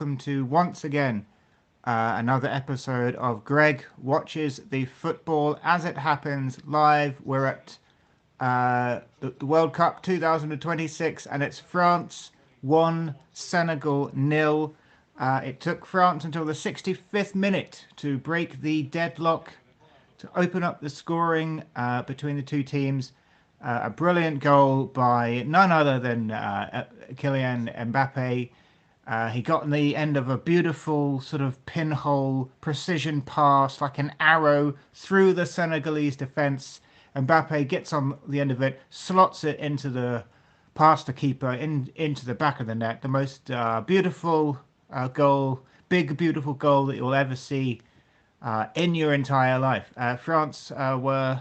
welcome to once again another episode of Greg Watches the Football as it happens live. We're at the World Cup 2026 and it's France 1, Senegal 0. It took France until the 65th minute to break the deadlock, to open up the scoring between the two teams. A brilliant goal by none other than Kylian Mbappe. He got in the end of a beautiful sort of pinhole precision pass, like an arrow through the Senegalese defence. Mbappe gets on the end of it, slots it into the past the keeper into the back of the net. The most beautiful goal, big beautiful goal that you'll ever see in your entire life. France and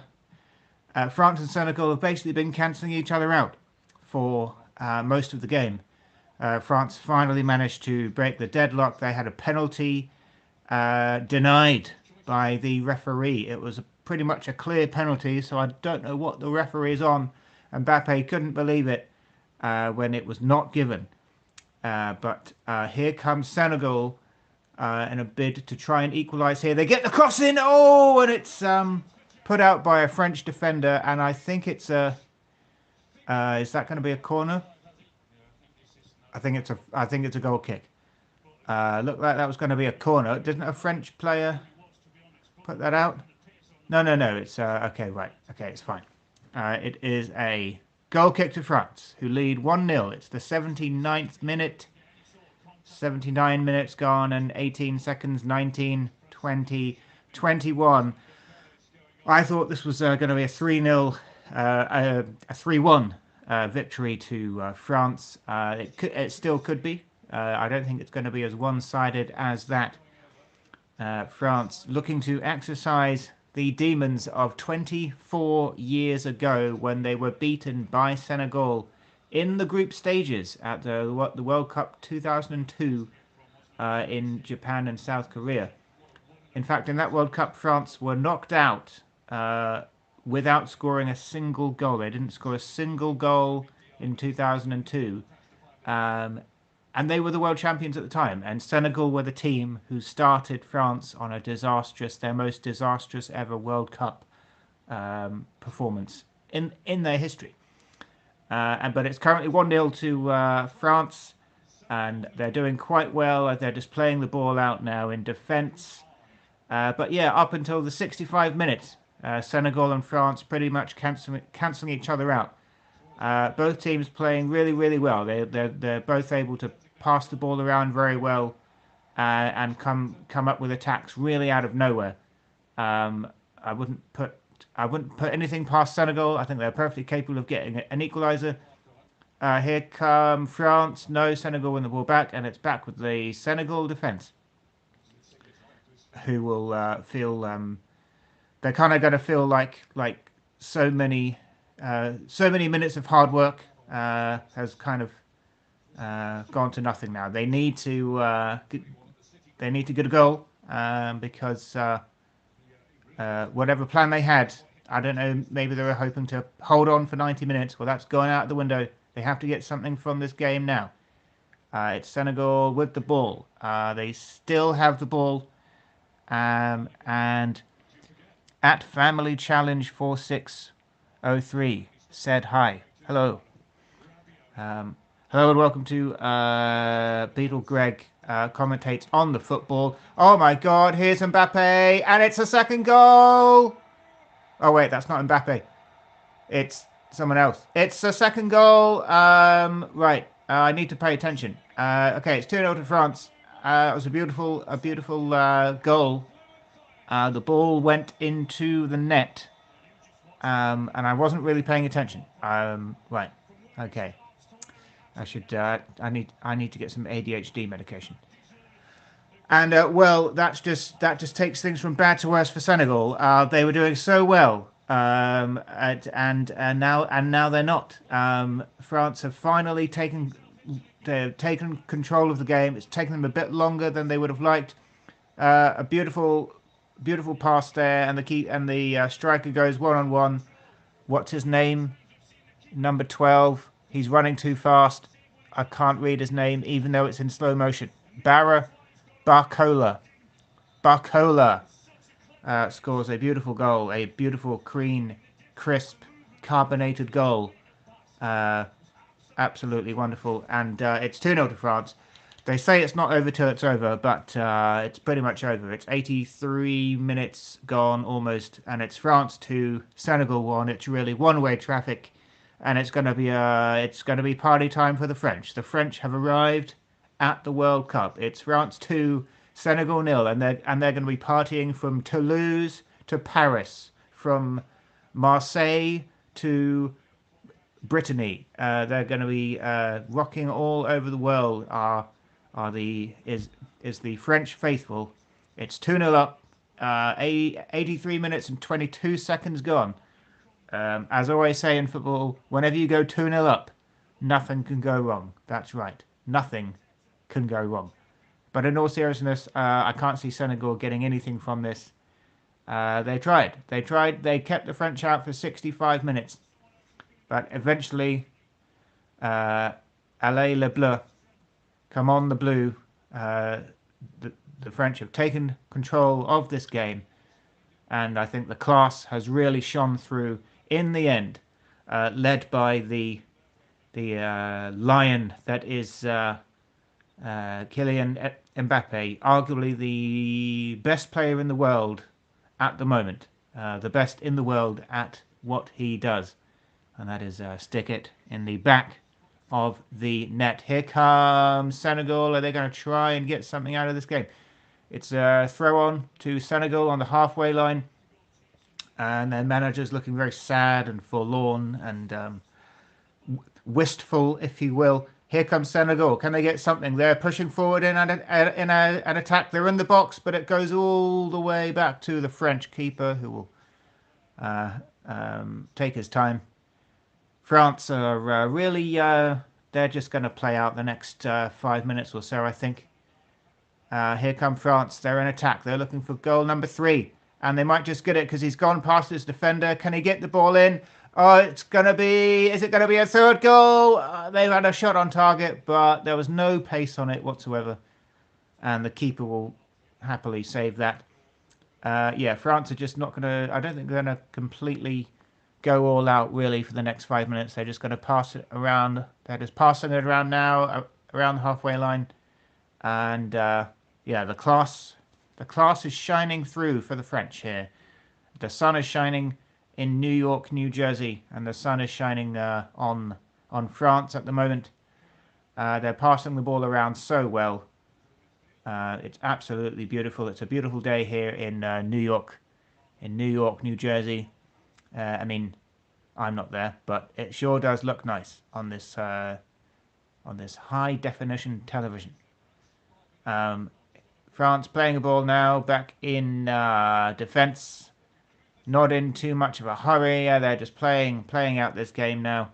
Senegal have basically been cancelling each other out for most of the game. France finally managed to break the deadlock. They had a penalty denied by the referee. It was pretty much a clear penalty, so I don't know what the referee is on. Mbappe couldn't believe it when it was not given. But here comes Senegal in a bid to try and equalise here. They get the cross in. Oh, and it's put out by a French defender, and I think it's a. Is that going to be a corner? I think it's a goal kick. Looked like that was going to be a corner. Didn't a French player put that out? No. It's okay, right. Okay, it's fine. It is a goal kick to France, who lead 1-0. It's the 79th minute. 79 minutes gone and 18 seconds. 19, 20, 21. I thought this was going to be a 3-0, a 3-1 victory to France. It still could be. I don't think it's going to be as one-sided as that. France looking to exercise the demons of 24 years ago when they were beaten by Senegal in the group stages at the World Cup 2002 in Japan and South Korea. In fact, in that World Cup, France were knocked out without scoring a single goal. They didn't score a single goal in 2002. And they were the world champions at the time. And Senegal were the team who started France on their most disastrous ever World Cup performance in their history. But it's currently 1-0 to France. And they're doing quite well. They're just playing the ball out now in defence. But yeah, up until the 65 minutes, Senegal and France pretty much cancelling each other out. Both teams playing really, really well. They're both able to pass the ball around very well and come up with attacks really out of nowhere. I wouldn't put anything past Senegal. I think they're perfectly capable of getting an equaliser. Here come France. No, Senegal win the ball back, and it's back with the Senegal defence, who will feel they're kind of going to feel like so many minutes of hard work has kind of gone to nothing now. They need to get a goal because whatever plan they had, I don't know, maybe they were hoping to hold on for 90 minutes. Well, that's going out the window. They have to get something from this game now. It's Senegal with the ball. They still have the ball. And at Family Challenge 4603 said hi. Hello. Hello and welcome to beatlegreg commentates on the football. Oh my god, here's Mbappe, and it's a second goal. Oh wait, that's not Mbappe. It's someone else. It's a second goal. Right. I need to pay attention. Okay, it's 2-0 to France. It was a beautiful goal. The ball went into the net, and I wasn't really paying attention. Right. Okay. I should. I need to get some ADHD medication. And well, that just takes things from bad to worse for Senegal. They were doing so well, and now they're not. France have finally taken control of the game. It's taken them a bit longer than they would have liked. A beautiful pass there, and the striker goes 1-on-1. What's his name? Number 12. He's running too fast. I can't read his name, even though it's in slow motion. Barcola. Barcola scores a beautiful goal, a beautiful, clean, crisp, carbonated goal. Uh, Absolutely wonderful. And it's 2-0 to France. They say it's not over till it's over, but it's pretty much over. It's 83 minutes gone almost, and it's France 2, Senegal 1. It's really one-way traffic, and it's going to be party time for the French. The French have arrived at the World Cup. It's France 2, Senegal 0, and they're going to be partying from Toulouse to Paris, from Marseille to Brittany. They're going to be rocking all over the world. Is the French faithful? It's 2-0 up. 83 minutes and 22 seconds gone. As I always say in football, whenever you go 2-0 up, nothing can go wrong. That's right. Nothing can go wrong. But in all seriousness, I can't see Senegal getting anything from this. They tried. They kept the French out for 65 minutes. But eventually, allez le bleu, come on the blue. The French have taken control of this game, and I think the class has really shone through in the end, led by the lion that is Kylian Mbappe, arguably the best player in the world at the moment, the best in the world at what he does. And that is stick it in the back of the net. Here comes Senegal. Are they going to try and get something out of this game? It's a throw on to Senegal on the halfway line. And their manager's looking very sad and forlorn and wistful, if you will. Here comes Senegal. Can they get something? They're pushing forward in an attack. They're in the box, but it goes all the way back to the French keeper, who will take his time. France are really, they're just going to play out the next 5 minutes or so, I think. Here come France. They're in attack. They're looking for goal number 3. And they might just get it because he's gone past his defender. Can he get the ball in? Oh, is it going to be a third goal? They've had a shot on target, but there was no pace on it whatsoever. And the keeper will happily save that. Yeah, France are just not going to, I don't think they're going to completely go all out really for the next 5 minutes. They're just going to pass it around. They're just passing it around now, around the halfway line. And yeah, the class is shining through for the French here. The sun is shining in New York, New Jersey, and the sun is shining on France at the moment. They're passing the ball around so well. It's absolutely beautiful. It's a beautiful day here in New York, New Jersey. I mean, I'm not there, but it sure does look nice on this high definition television. France playing a ball now, back in defence, not in too much of a hurry. They're just playing out this game now.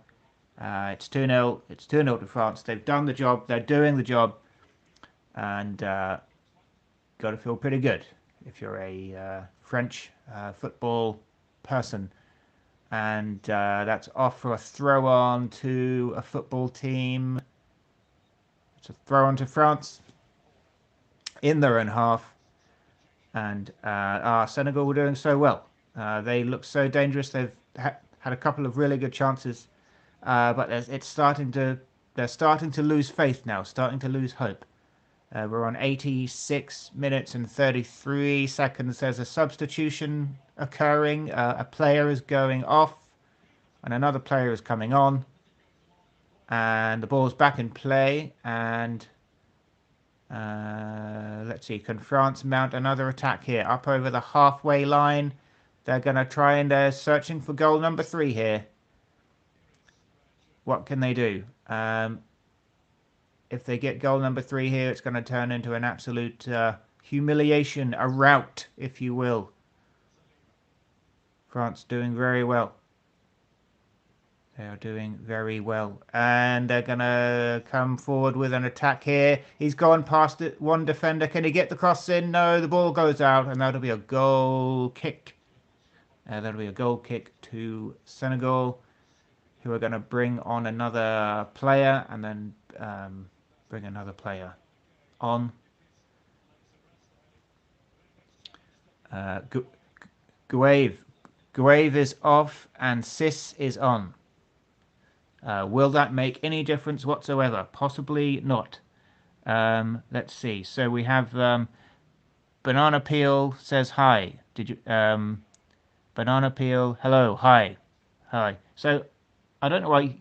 It's 2-0. It's 2-0 to France. They've done the job. They're doing the job, and got to feel pretty good if you're a French football person. And that's off for a throw on to a football team. It's a throw on to France in their own half. And Senegal were doing so well. They look so dangerous. They've had a couple of really good chances, but they're starting to lose faith now, starting to lose hope. We're on 86 minutes and 33 seconds. There's a substitution occurring. A player is going off and another player is coming on. And the ball's back in play. And let's see, can France mount another attack here? Up over the halfway line. They're going to try and they're searching for goal number 3 here. What can they do? If they get goal number 3 here, it's going to turn into an absolute humiliation, a rout, if you will. France doing very well. They are doing very well. And they're going to come forward with an attack here. He's gone past it. One defender. Can he get the cross in? No, the ball goes out, and that'll be a goal kick. That'll be a goal kick to Senegal, who are going to bring on another player and then bring another player on. Guave is off and Sis is on. Will that make any difference whatsoever? Possibly not. Let's see. So we have Banana Peel says hi. Did you Banana Peel? Hello, hi, hi. So I don't know why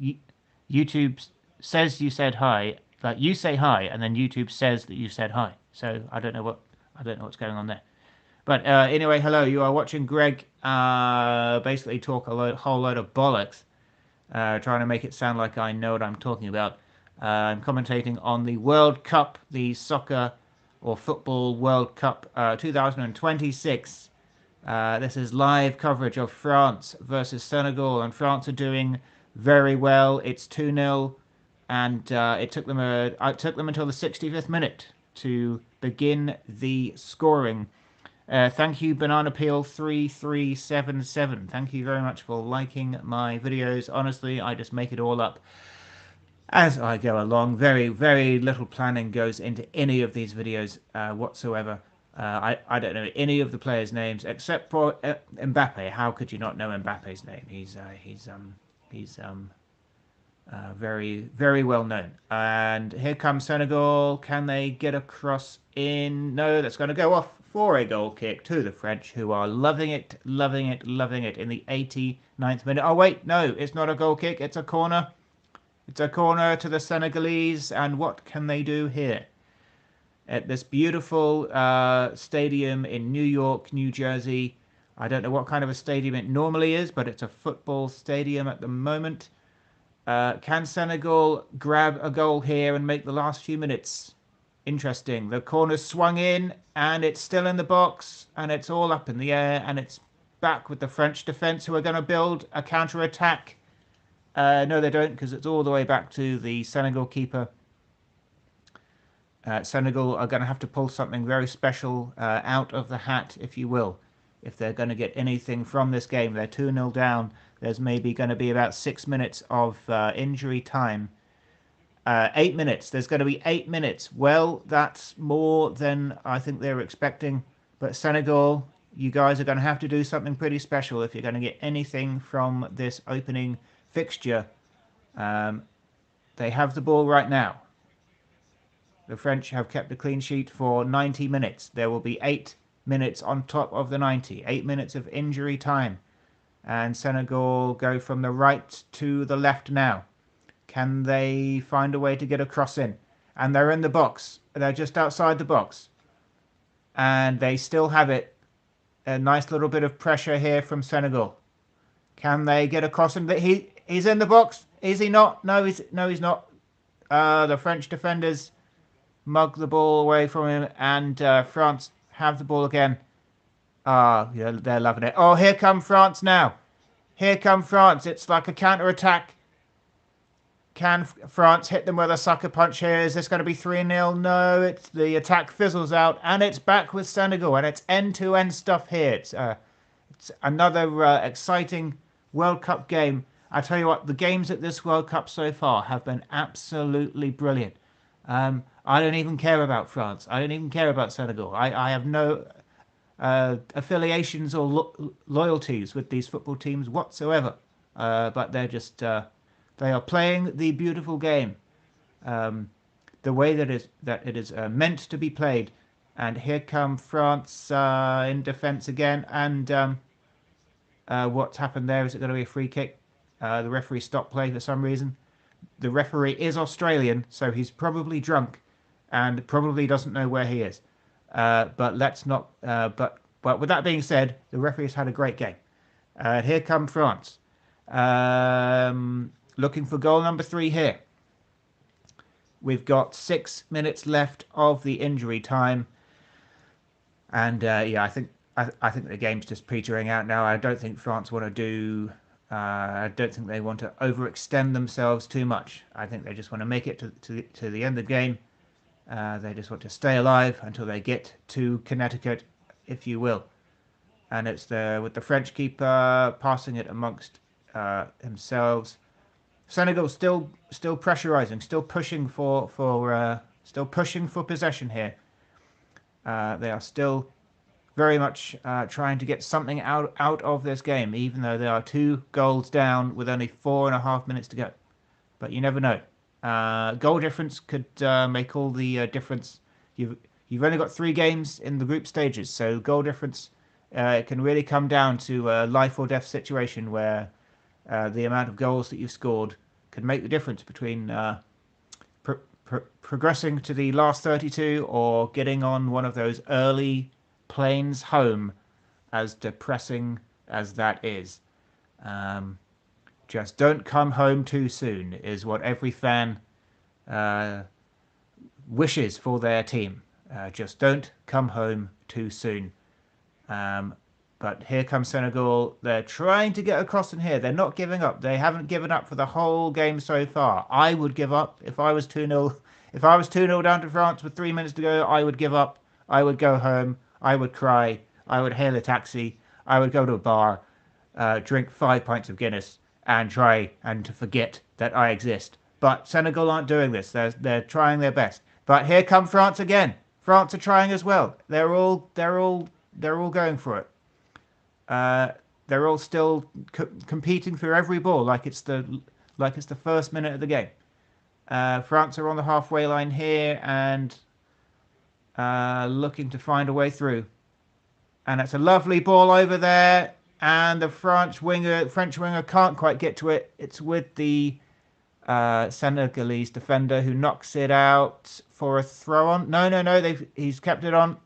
YouTube says you said hi. Like you say hi, and then YouTube says that you said hi. So I don't know what's going on there. But anyway, hello. You are watching Greg basically talk a whole load of bollocks, trying to make it sound like I know what I'm talking about. I'm commentating on the World Cup, the soccer or football World Cup 2026. This is live coverage of France versus Senegal, and France are doing very well. It's 2-0, and it took them until the 65th minute to begin the scoring. Thank you, Banana Peel 3377. Thank you very much for liking my videos. Honestly, I just make it all up as I go along. Very, very little planning goes into any of these videos whatsoever. I don't know any of the players' names except for Mbappe. How could you not know Mbappe's name? He's very, very well known. And here comes Senegal. Can they get across in? No, that's going to go off for a goal kick to the French, who are loving it, loving it, loving it in the 89th minute. Oh, wait, no, it's not a goal kick. It's a corner. It's a corner to the Senegalese. And what can they do here? At this beautiful stadium in New York, New Jersey. I don't know what kind of a stadium it normally is, but it's a football stadium at the moment. Can Senegal grab a goal here and make the last few minutes interesting? The corner's swung in, and it's still in the box, and it's all up in the air, and it's back with the French defence, who are going to build a counter-attack. No, they don't, because it's all the way back to the Senegal keeper. Senegal are going to have to pull something very special out of the hat, if you will, if they're going to get anything from this game. They're 2-0 down. There's maybe going to be about 6 minutes of injury time. 8 minutes. There's going to be 8 minutes. Well, that's more than I think they were expecting. But Senegal, you guys are going to have to do something pretty special if you're going to get anything from this opening fixture. They have the ball right now. The French have kept a clean sheet for 90 minutes. There will be 8 minutes on top of the 90. 8 minutes of injury time. And Senegal go from the right to the left now. Can they find a way to get a cross in? And they're in the box. They're just outside the box. And they still have it. A nice little bit of pressure here from Senegal. Can they get a cross in? He's in the box. Is he not? No, he's not. The French defenders mug the ball away from him. And France have the ball again. Yeah, they're loving it. Oh, here come France now. Here come France. It's like a counter-attack. Can France hit them with a sucker punch here? Is this going to be 3-0? No, it's the attack fizzles out, and it's back with Senegal, and it's end-to-end stuff here. It's another exciting World Cup game. I tell you what, the games at this World Cup so far have been absolutely brilliant. I don't even care about France. I don't even care about Senegal. I have no affiliations or loyalties with these football teams whatsoever, but they're just they are playing the beautiful game, the way that it is meant to be played. And here come France in defence again. And what's happened there? Is it going to be a free kick? The referee stopped play for some reason. The referee is Australian, so he's probably drunk and probably doesn't know where he is. But let's not. But with that being said, the referee has had a great game. Here come France, looking for goal number 3 here. We've got 6 minutes left of the injury time, and yeah, I think the game's just petering out now. I don't think France want to do. I don't think they want to overextend themselves too much. I think they just want to make it to the end of the game. They just want to stay alive until they get to Connecticut, if you will. And it's with the French keeper passing it amongst themselves. Senegal still pressurizing, still pushing for still pushing for possession here. They are still very much trying to get something out of this game, even though they are 2 goals down with only 4.5 minutes to go. But you never know. Goal difference could make all the difference. You've only got 3 games in the group stages, so goal difference can really come down to a life or death situation where the amount of goals that you've scored can make the difference between progressing to the last 32 or getting on one of those early planes home, as depressing as that is. Just don't come home too soon is what every fan wishes for their team. Just don't come home too soon. But here comes Senegal. They're trying to get across in here. They're not giving up. They haven't given up for the whole game so far. I would give up if I was 2-0. If I was 2-0 down to France with 3 minutes to go, I would give up. I would go home. I would cry. I would hail a taxi. I would go to a bar, drink 5 pints of Guinness, and try and to forget that I exist. But Senegal aren't doing this. They're trying their best. But here come France again. France are trying as well. They're all going for it. They're all still competing for every ball, like it's the first minute of the game. France are on the halfway line here and looking to find a way through. And it's a lovely ball over there, and the French winger can't quite get to it. It's with the Senegalese defender who knocks it out for a throw on. No, he's kept it on.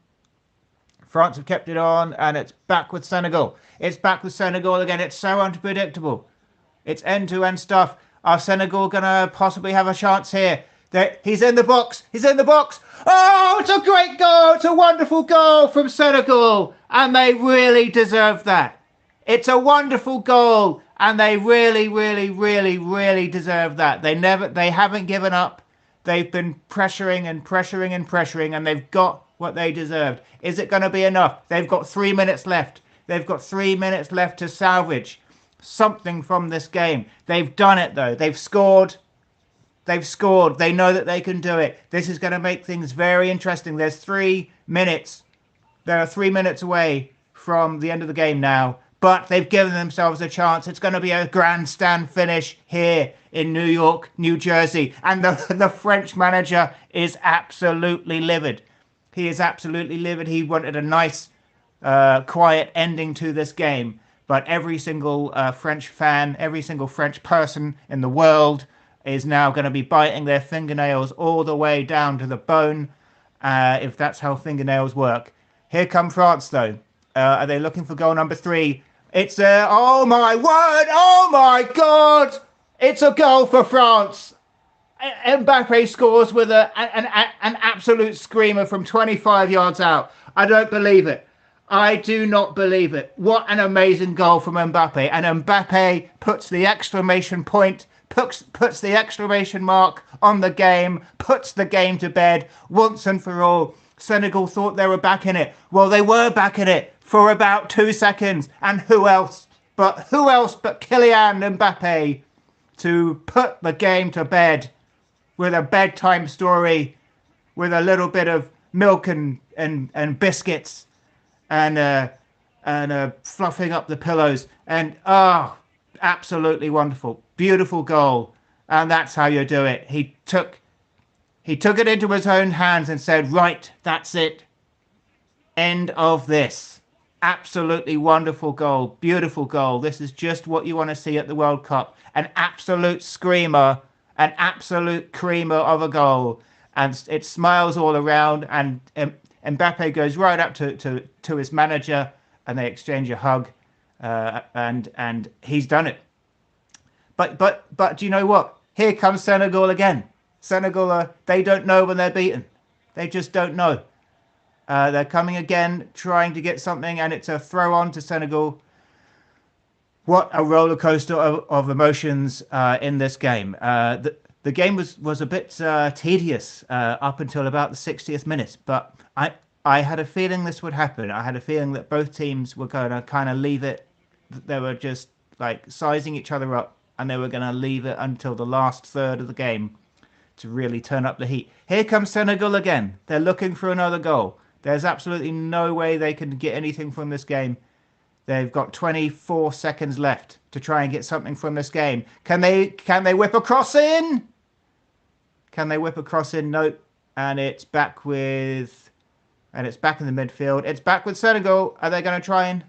France have kept it on, and it's back with Senegal. It's back with Senegal again. It's so unpredictable. It's end-to-end stuff. Are Senegal going to possibly have a chance here? He's in the box. He's in the box. Oh, it's a great goal. It's a wonderful goal from Senegal, and they really deserve that. It's a wonderful goal, and they really, really, really, really deserve that. They haven't given up. They've been pressuring and pressuring and pressuring, and they've got what they deserved. Is it going to be enough? They've got 3 minutes left. They've got 3 minutes left to salvage something from this game. They've done it, though. They've scored. They've scored. They know that they can do it. This is going to make things very interesting. There's 3 minutes. They're 3 minutes away from the end of the game now, but they've given themselves a chance. It's going to be a grandstand finish here in New York, New Jersey, and the French manager is absolutely livid. He is absolutely livid. He wanted a nice, quiet ending to this game, but every single French fan, every single French person in the world is now going to be biting their fingernails all the way down to the bone, if that's how fingernails work. Here come France, though. Are they looking for goal number 3? It's oh my word! Oh my God! It's a goal for France. Mbappe scores with an absolute screamer from 25 yards out. I don't believe it. I do not believe it. What an amazing goal from Mbappe. And Mbappe puts the exclamation point, puts the exclamation mark on the game, puts the game to bed once and for all. Senegal thought they were back in it. Well, they were back in it for about 2 seconds. And who else but Kylian Mbappe to put the game to bed with a bedtime story, with a little bit of milk and biscuits, and fluffing up the pillows, and absolutely wonderful, beautiful goal, and that's how you do it. He took it into his own hands and said, right, that's it, end of this. Absolutely wonderful goal, beautiful goal. This is just what you want to see at the World Cup, an absolute screamer, an absolute creamer of a goal, and it smiles all around, and Mbappe goes right up to his manager, and they exchange a hug, and he's done it. But do you know what? Here comes Senegal again. Senegal, they don't know when they're beaten. They just don't know. They're coming again, trying to get something, and it's a throw on to Senegal. What a roller coaster of emotions in this game. The game was a bit tedious up until about the 60th minute, but I had a feeling this would happen. I had a feeling that both teams were going to kind of leave it. They were just like sizing each other up, and they were going to leave it until the last third of the game really turn up the heat. Here comes Senegal again. They're looking for another goal. There's absolutely no way they can get anything from this game. They've got 24 seconds left to try and get something from this game. Can they whip a cross in? Can they whip a cross in? Nope. And it's back with, and it's back in the midfield. It's back with Senegal. Are they going to try and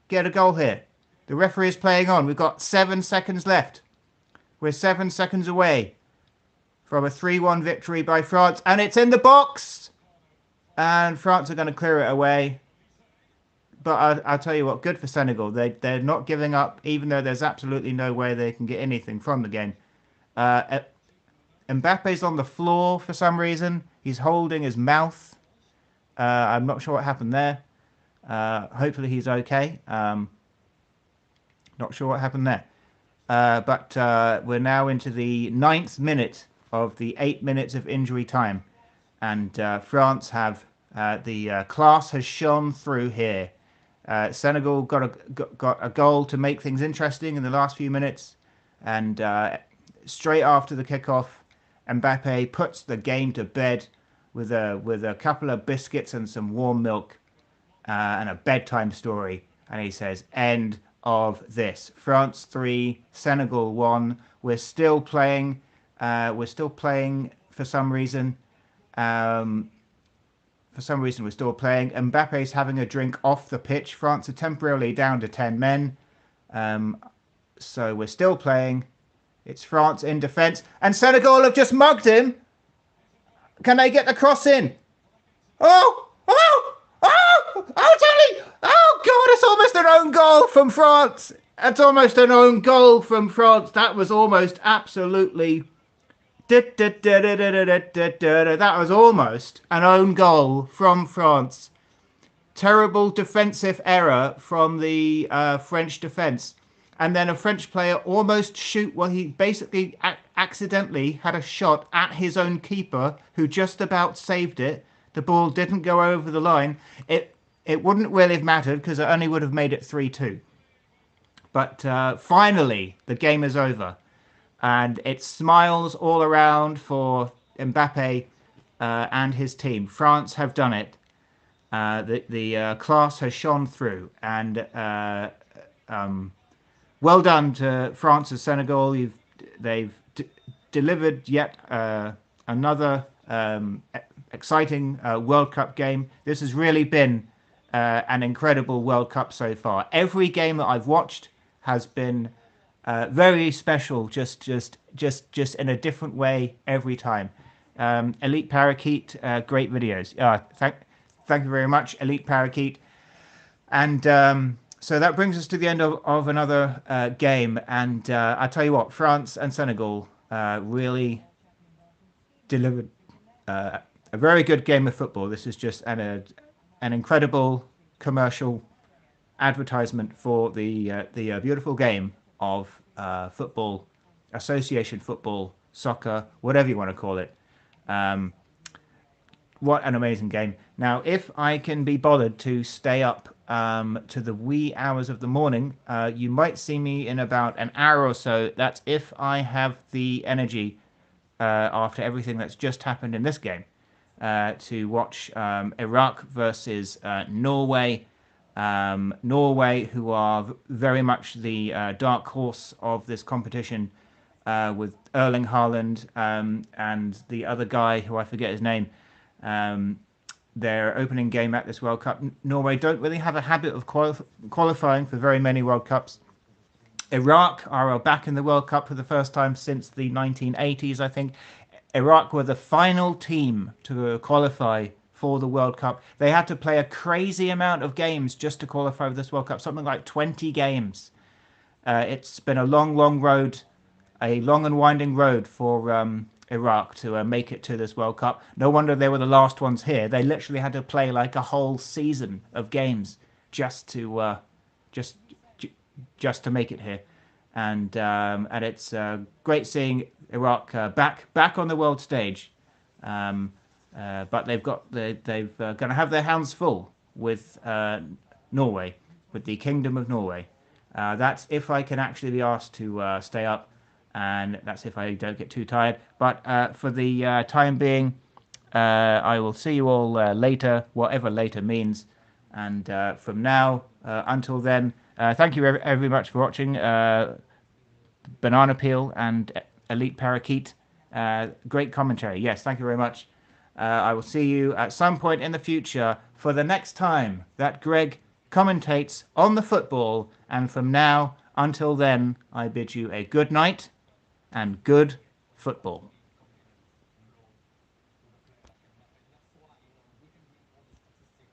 get a goal here? The referee is playing on. We've got 7 seconds left. We're 7 seconds away from a 3-1 victory by France. And it's in the box. And France are going to clear it away. But I'll tell you what, good for Senegal. They're not giving up, even though there's absolutely no way they can get anything from the game. Mbappe's on the floor for some reason. He's holding his mouth. I'm not sure what happened there. Hopefully he's okay. Not sure what happened there. But we're now into the 9th minute of the 8 minutes of injury time. And France have, the class has shone through here. Senegal got a goal to make things interesting in the last few minutes, and straight after the kickoff, Mbappe puts the game to bed with a couple of biscuits and some warm milk and a bedtime story, and he says, "End of this. France 3, Senegal 1. We're still playing. We're still playing for some reason." For some reason, we're still playing. Mbappe's having a drink off the pitch. France are temporarily down to 10 men. So we're still playing. It's France in defence. And Senegal have just mugged him. Can they get the cross in? Oh! Tony! Oh, God, it's almost an own goal from France. It's almost an own goal from France. That was almost absolutely... That was almost an own goal from France. Terrible defensive error from the French defence. And then a French player almost shoot. Well, he basically accidentally had a shot at his own keeper, who just about saved it. The ball didn't go over the line. It wouldn't really have mattered because it only would have made it 3-2. But finally, the game is over. And it's smiles all around for Mbappe and his team. France have done it. The class has shone through. And well done to France and Senegal. They've delivered yet another exciting World Cup game. This has really been an incredible World Cup so far. Every game that I've watched has been very special, just in a different way every time. Elite Parakeet, great videos. Thank you very much, Elite Parakeet. And so that brings us to the end of another game. And I tell you what, France and Senegal really delivered a very good game of football. This is just an incredible commercial advertisement for the beautiful game of football, association football, soccer, whatever you want to call it. What an amazing game. Now, if I can be bothered to stay up to the wee hours of the morning, you might see me in about an hour or so. That's if I have the energy after everything that's just happened in this game to watch Iraq versus Norway. Norway, who are very much the dark horse of this competition, with Erling Haaland and the other guy who I forget his name. Their opening game at this World Cup. Norway don't really have a habit of qualifying for very many World Cups. Iraq are back in the World Cup for the first time since the 1980s, I think. Iraq were the final team to qualify for the World Cup. They had to play a crazy amount of games just to qualify for this World Cup, something like 20 games. It's been a long, long road, a long and winding road for Iraq to make it to this World Cup. No wonder they were the last ones here. They literally had to play like a whole season of games just to make it here. And it's great seeing Iraq back on the world stage. But they're going to have their hands full with Norway, with the Kingdom of Norway. That's if I can actually be asked to stay up and that's if I don't get too tired. But for the time being, I will see you all later, whatever later means. And from now until then, thank you very much for watching. Banana Peel and Elite Parakeet. Great commentary. Yes, thank you very much. I will see you at some point in the future for the next time that Greg commentates on the football. And from now until then, I bid you a good night and good football.